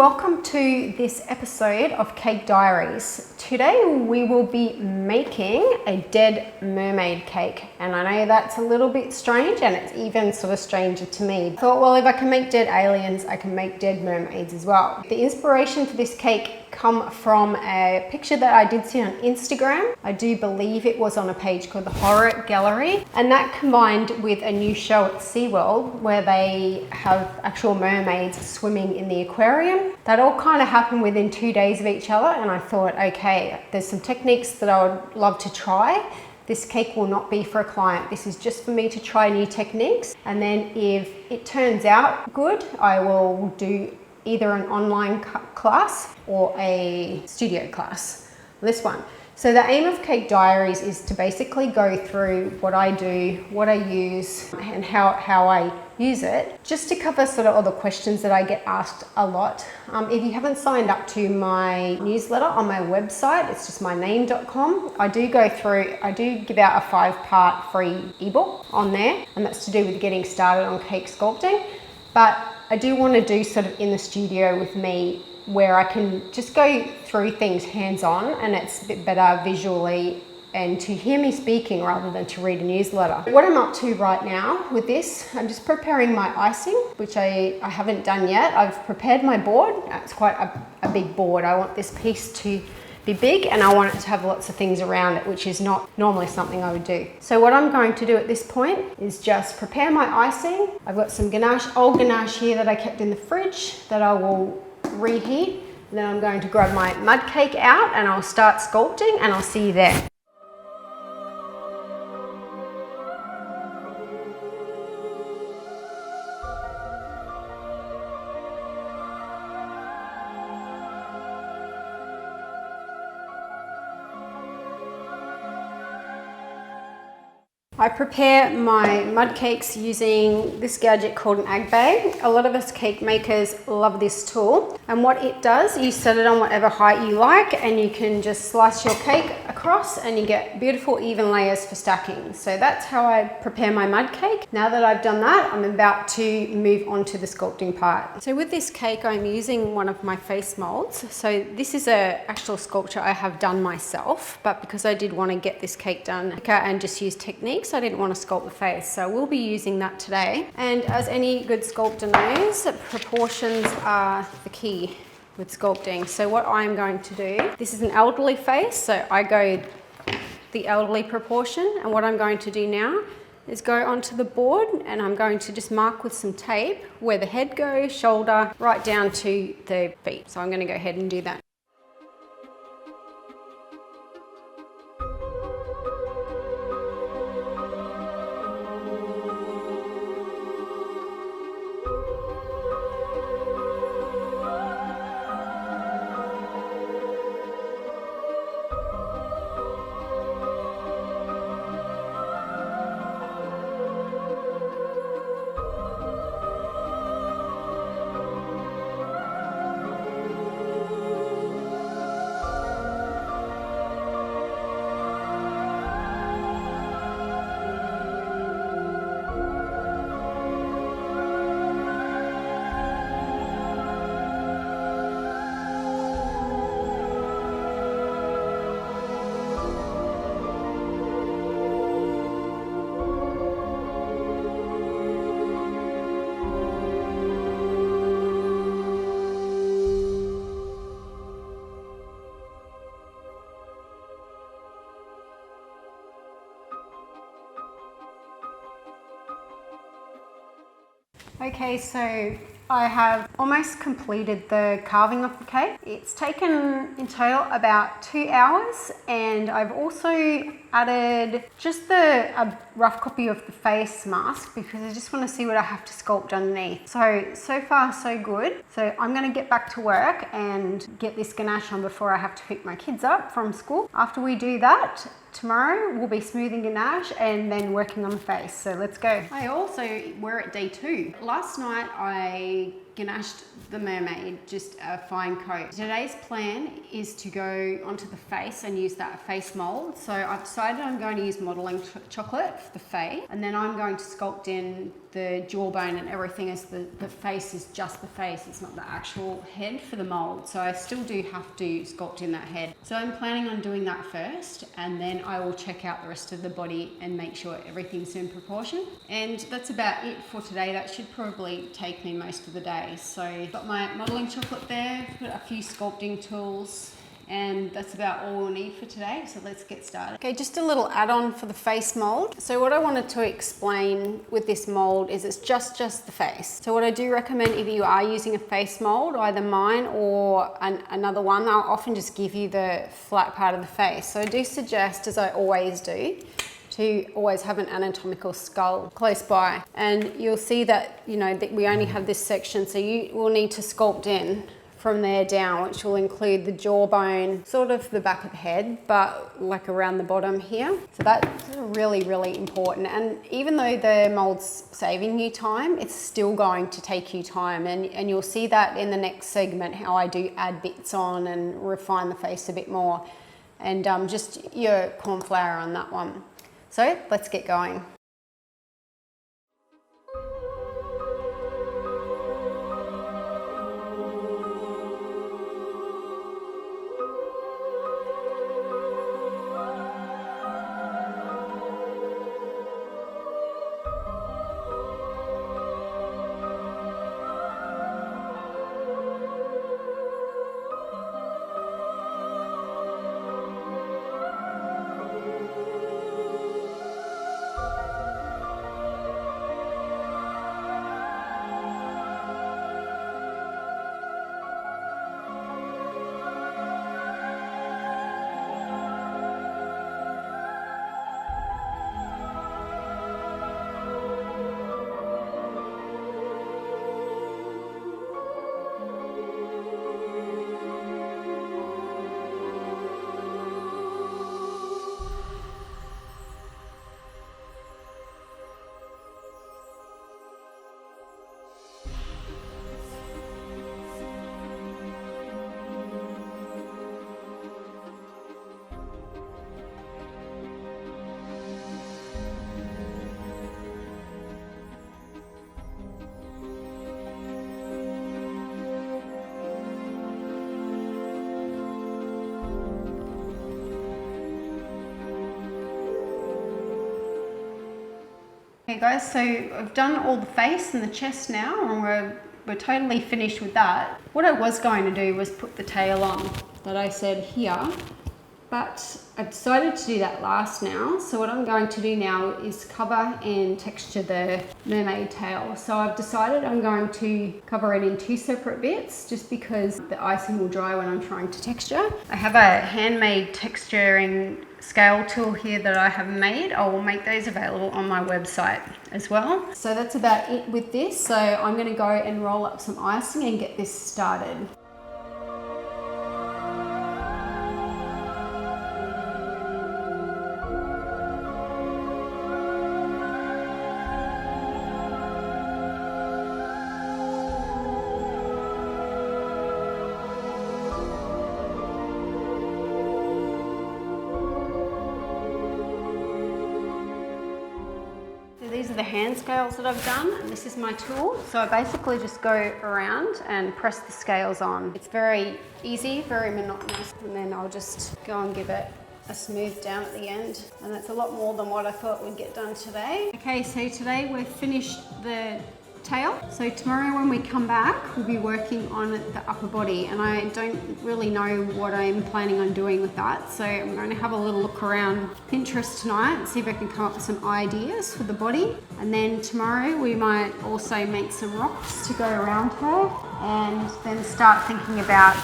welcome to this episode of Cake Diaries. Today we will be making a dead mermaid cake, and I know that's a little bit strange, and it's even sort of stranger to me. I thought, well, if I can make dead aliens, I can make dead mermaids as well. The inspiration for this cake come from a picture that I did see on Instagram. I do believe it was on a page called the Horror Gallery, and that combined with a new show at SeaWorld where they have actual mermaids swimming in the aquarium. That all kind of happened within 2 days of each other, and I thought, okay, there's some techniques that I would love to try. This cake will not be for a client. This is just for me to try new techniques, and then if it turns out good, I will do either an online class or a studio class, this one. So the aim of Cake Diaries is to basically go through what I do, what I use, and how I use it, just to cover sort of all the questions that I get asked a lot. If you haven't signed up to my newsletter on my website, it's just myname.com. I do give out a 5-part free ebook on there, and that's to do with getting started on cake sculpting. But I do want to do sort of in the studio with me, where I can just go through things hands-on, and it's a bit better visually and to hear me speaking rather than to read a newsletter. What I'm up to right now with this, I'm just preparing my icing, which I haven't done yet. I've prepared my board. It's quite a big board. I want this piece to be big, and I want it to have lots of things around it, which is not normally something I would do. So what I'm going to do at this point is just prepare my icing. I've got some old ganache here that I kept in the fridge that I will reheat. And then I'm going to grab my mud cake out and I'll start sculpting, and I'll see you there. I prepare my mud cakes using this gadget called an egg bag. A lot of us cake makers love this tool, and what it does, you set it on whatever height you like, and you can just slice your cake across and you get beautiful even layers for stacking. So that's how I prepare my mud cake. Now that I've done that, I'm about to move on to the sculpting part. So with this cake, I'm using one of my face molds. So this is an actual sculpture I have done myself, but because I did want to get this cake done and just use techniques, I didn't want to sculpt the face, so we'll be using that today. And as any good sculptor knows, proportions are the key with sculpting. So what I'm going to do, this is an elderly face, so I go the elderly proportion, and what I'm going to do now is go onto the board, and I'm going to just mark with some tape where the head goes, shoulder, right down to the feet. So I'm going to go ahead and do that. Okay, so I have almost completed the carving of the cake. It's taken in total about 2 hours, and I've also added just a rough copy of the face mask because I just want to see what I have to sculpt underneath. So far so good. So I'm going to get back to work and get this ganache on before I have to pick my kids up from school. After we do that, tomorrow we'll be smoothing ganache and then working on the face. So let's go. We're at day 2. Last night I ganached the Mermaid, just a fine coat. Today's plan is to go onto the face and use that face mold. So I've decided I'm going to use modeling chocolate for the face, and then I'm going to sculpt in the jawbone and everything as the face is just the face. It's not the actual head for the mold. So I still do have to sculpt in that head. So I'm planning on doing that first, and then I will check out the rest of the body and make sure everything's in proportion. And that's about it for today. That should probably take me most of the day. So I've got my modeling chocolate there, got a few sculpting tools, and that's about all we'll need for today. So let's get started. Okay, just a little add-on for the face mold. So what I wanted to explain with this mold is it's just the face. So what I do recommend, if you are using a face mold, either mine or another one, I'll often just give you the flat part of the face. So I do suggest, as I always do, to always have an anatomical skull close by. And you'll see that, you know, that we only have this section, so you will need to sculpt in from there down, which will include the jawbone, sort of the back of the head, but like around the bottom here. So that's really, really important. And even though the mold's saving you time, it's still going to take you time. And you'll see that in the next segment, how I do add bits on and refine the face a bit more. And just your corn flour on that one. So let's get going. Okay guys, so I've done all the face and the chest now, and we're totally finished with that. What I was going to do was put the tail on that I said here, but I decided to do that last now. So what I'm going to do now is cover and texture the mermaid tail. So I've decided I'm going to cover it in two separate bits, just because the icing will dry when I'm trying to texture. I have a handmade texturing scale tool here that I have made. I will make those available on my website as well. So that's about it with this. So I'm going to go and roll up some icing and get this started. These are the hand scales that I've done, and this is my tool. So I basically just go around and press the scales on. It's very easy, very monotonous, and then I'll just go and give it a smooth down at the end. And that's a lot more than what I thought we'd get done today. Okay, so today we've finished the tail. So tomorrow when we come back, we'll be working on the upper body, and I don't really know what I'm planning on doing with that. So I'm going to have a little look around Pinterest tonight and see if I can come up with some ideas for the body. And then tomorrow we might also make some rocks to go around her, and then start thinking about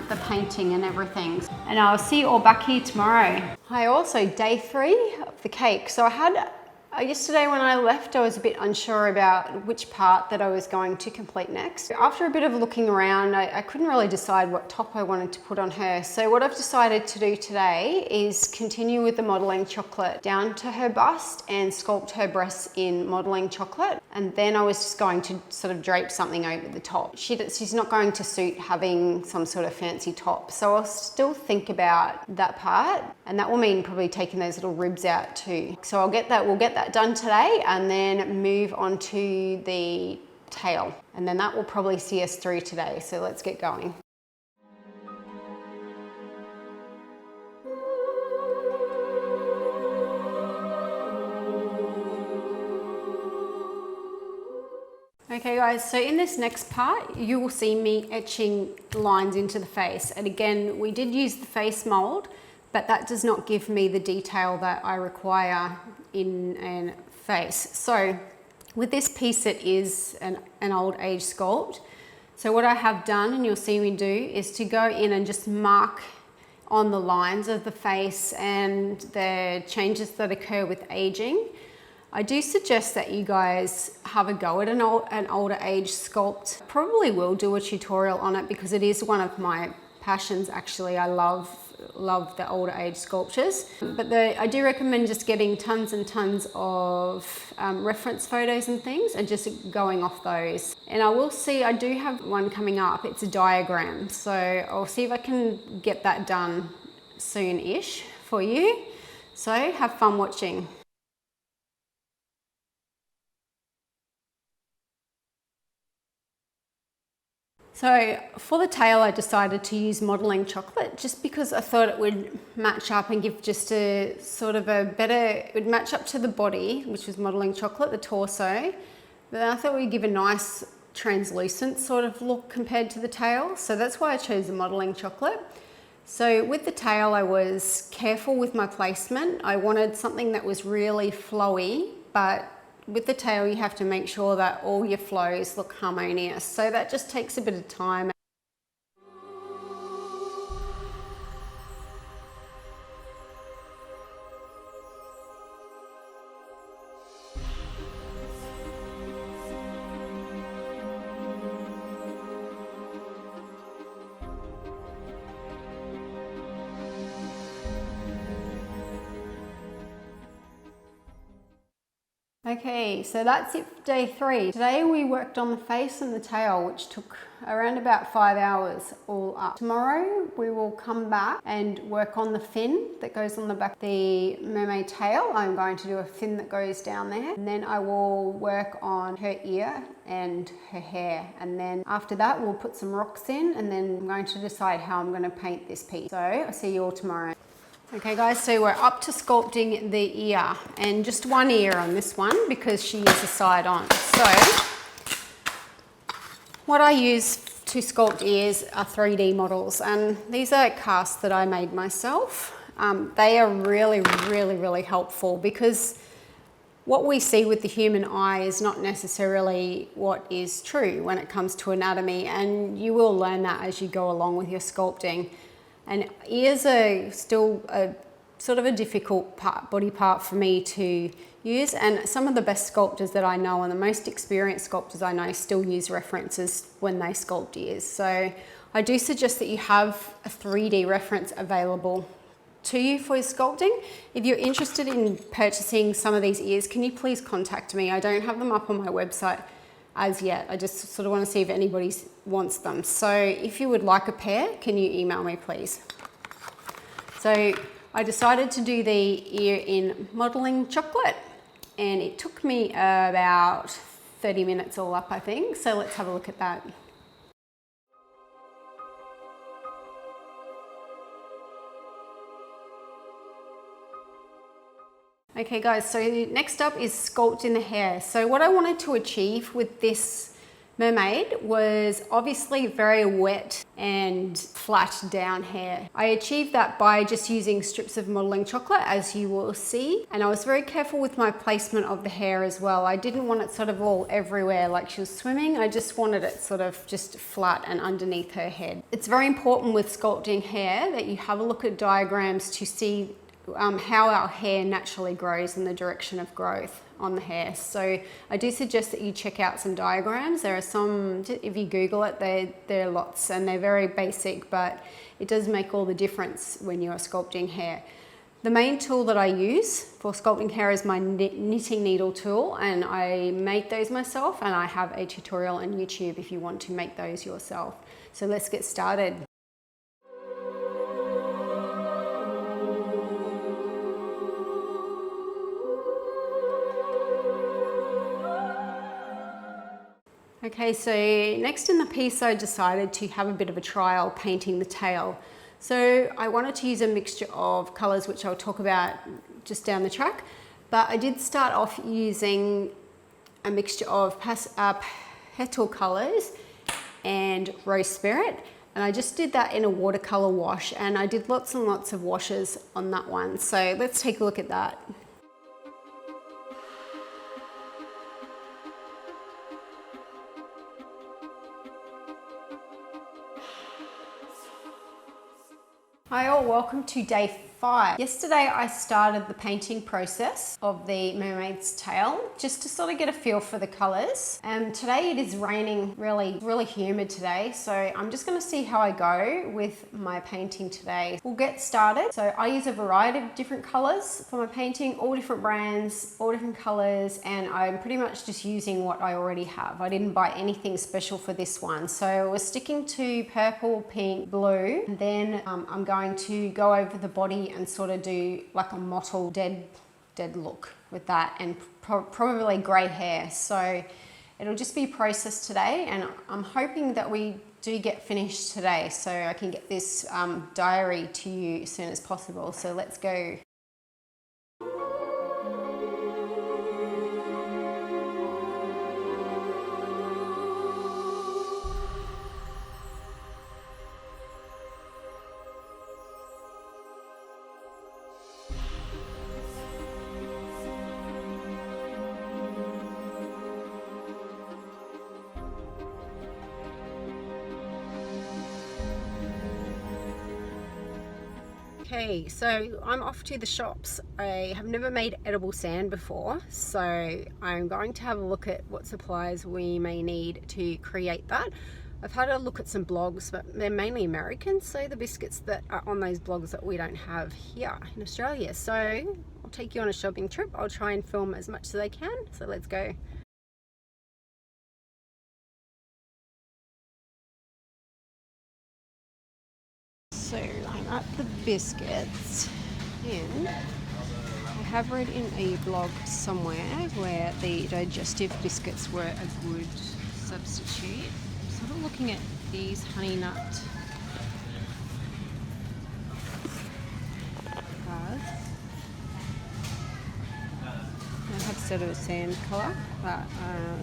the painting and everything. And I'll see you all back here tomorrow. Hi, also day 3 of the cake. So I had Yesterday when I left, I was a bit unsure about which part that I was going to complete next. After a bit of looking around, I couldn't really decide what top I wanted to put on her. So what I've decided to do today is continue with the modelling chocolate down to her bust and sculpt her breasts in modelling chocolate. And then I was just going to sort of drape something over the top. She's not going to suit having some sort of fancy top. So I'll still think about that part, and that will mean probably taking those little ribs out too. So we'll get that done today and then move on to the tail. And then that will probably see us through today. So let's get going. Okay guys, so in this next part, you will see me etching lines into the face. And again, we did use the face mold, but that does not give me the detail that I require in a face. So with this piece, it is an old age sculpt. So what I have done, and you'll see me do, is to go in and just mark on the lines of the face and the changes that occur with aging. I do suggest that you guys have a go at an older age sculpt. Probably will do a tutorial on it because it is one of my passions actually. I love the older age sculptures. But I do recommend just getting tons and tons of reference photos and things and just going off those. And I do have one coming up. It's a diagram. So I'll see if I can get that done soon-ish for you. So have fun watching. So for the tail, I decided to use modelling chocolate just because I thought it would match up and give just a sort of it would match up to the body, which was modelling chocolate, the torso. But then I thought we'd give a nice translucent sort of look compared to the tail. So that's why I chose the modelling chocolate. So with the tail, I was careful with my placement. I wanted something that was really flowy, but with the tail, you have to make sure that all your flows look harmonious. So that just takes a bit of time. Okay, so that's it for day 3. Today we worked on the face and the tail, which took around about 5 hours all up. Tomorrow we will come back and work on the fin that goes on the back of the mermaid tail. I'm going to do a fin that goes down there, and then I will work on her ear and her hair. And then after that we'll put some rocks in, and then I'm going to decide how I'm going to paint this piece. So I'll see you all tomorrow. Okay guys, so we're up to sculpting the ear, and just one ear on this one because she is a side on. So what I use to sculpt ears are 3D models, and these are casts that I made myself. They are really helpful because what we see with the human eye is not necessarily what is true when it comes to anatomy, and you will learn that as you go along with your sculpting. And ears are still a sort of a difficult body part for me to use, and some of the best sculptors that I know and the most experienced sculptors I know still use references when they sculpt ears. So I do suggest that you have a 3D reference available to you for your sculpting. If you're interested in purchasing some of these ears, can you please contact me? I don't have them up on my website as yet. I just sort of want to see if anybody wants them. So if you would like a pair, can you email me please? So I decided to do the ear in modelling chocolate, and it took me about 30 minutes all up, I think. So let's have a look at that. Okay guys, so next up is sculpting the hair. So what I wanted to achieve with this mermaid was obviously very wet and flat down hair. I achieved that by just using strips of modelling chocolate, as you will see. And I was very careful with my placement of the hair as well. I didn't want it sort of all everywhere like she was swimming. I just wanted it sort of just flat and underneath her head. It's very important with sculpting hair that you have a look at diagrams to see how our hair naturally grows and the direction of growth on the hair. So I do suggest that you check out some diagrams. There are some, if you Google it, there are lots, and they're very basic, but it does make all the difference when you are sculpting hair. The main tool that I use for sculpting hair is my knitting needle tool, and I make those myself, and I have a tutorial on YouTube if you want to make those yourself. So let's get started. Okay, so next in the piece I decided to have a bit of a trial painting the tail. So I wanted to use a mixture of colours, which I'll talk about just down the track, but I did start off using a mixture of petal colours and rose spirit, and I just did that in a watercolour wash, and I did lots and lots of washes on that one. So let's take a look at that. Hi all, welcome to day 5. Yesterday I started the painting process of the mermaid's tail just to sort of get a feel for the colours. And today it is raining, really humid today, so I'm just going to see how I go with my painting today. We'll get started. So I use a variety of different colours for my painting, all different brands, all different colours, and I'm pretty much just using what I already have. I didn't buy anything special for this one. So we're sticking to purple, pink, blue, and then I'm going to go over the body and sort of do like a mottled dead look with that, and probably grey hair. So it'll just be processed today, and I'm hoping that we do get finished today so I can get this diary to you as soon as possible. So let's go. Okay, so I'm off to the shops. I have never made edible sand before, so I'm going to have a look at what supplies we may need to create that. I've had a look at some blogs, but they're mainly American, so the biscuits that are on those blogs that we don't have here in Australia. So I'll take you on a shopping trip. I'll try and film as much as I can, so let's go. So I'm at the biscuits, and I have read in a blog somewhere where the digestive biscuits were a good substitute. I'm sort of looking at these honey nut bars. They have sort of a sand colour, but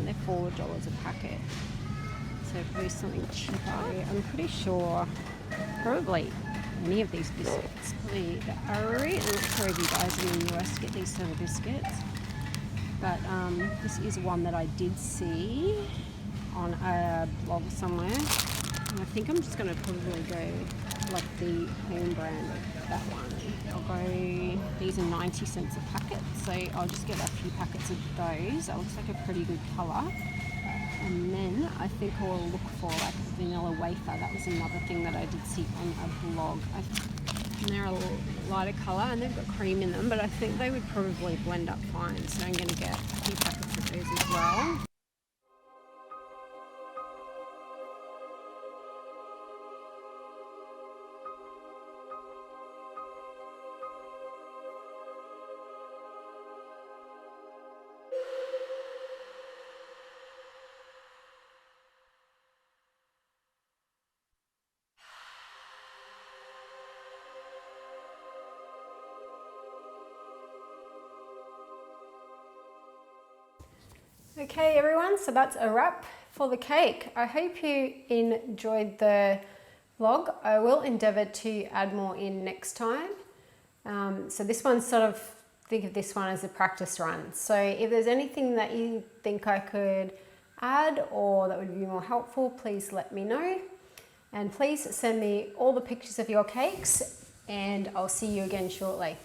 they're $4 a packet. So probably something cheaper. I'm pretty sure probably any of these biscuits. Probably the Ari. I'm not sure if you guys in the US get these sort of biscuits, but this is one that I did see on a blog somewhere, and I think I'm just going to probably go like the home brand of that one. I'll go, these are 90 cents a packet, so I'll just get a few packets of those. That looks like a pretty good colour. And then I think I'll look for like a vanilla wafer. That was another thing that I did see on a blog. And they're a lighter colour and they've got cream in them, but I think they would probably blend up fine. So I'm going to get a few packets of those as well. Okay everyone, so that's a wrap for the cake. I hope you enjoyed the vlog. I will endeavour to add more in next time. So this one's sort of, think of this one as a practice run. So if there's anything that you think I could add or that would be more helpful, please let me know. And please send me all the pictures of your cakes, and I'll see you again shortly.